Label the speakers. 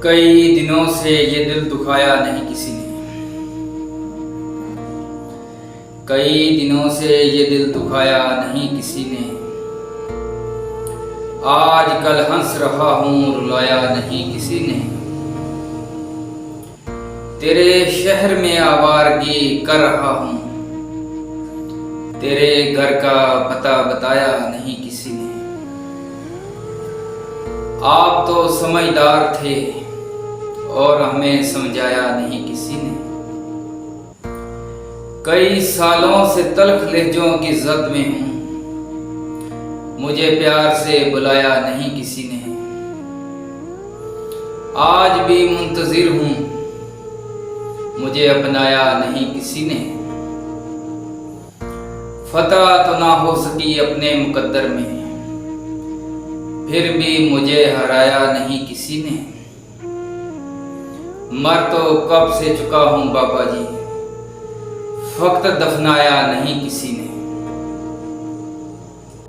Speaker 1: कई दिनों से ये दिल दुखाया नहीं किसी ने। कई दिनों से ये दिल दुखाया नहीं किसी ने। आज कल हंस रहा हूँ रुलाया नहीं किसी ने। तेरे शहर में आवारगी कर रहा हूँ, तेरे घर का पता बताया नहीं किसी ने। आप तो समझदार थे और हमें समझाया नहीं किसी ने। कई सालों से तल्ख लहजों की जद में हूँ, मुझे प्यार से बुलाया नहीं किसी ने। आज भी मुंतजिर हूँ, मुझे अपनाया नहीं किसी ने। फतह तो ना हो सकी अपने मुकद्दर में, फिर भी मुझे हराया नहीं किसी ने। मर तो कब से चुका हूँ बाबा जी, फक्त दफनाया नहीं किसी ने।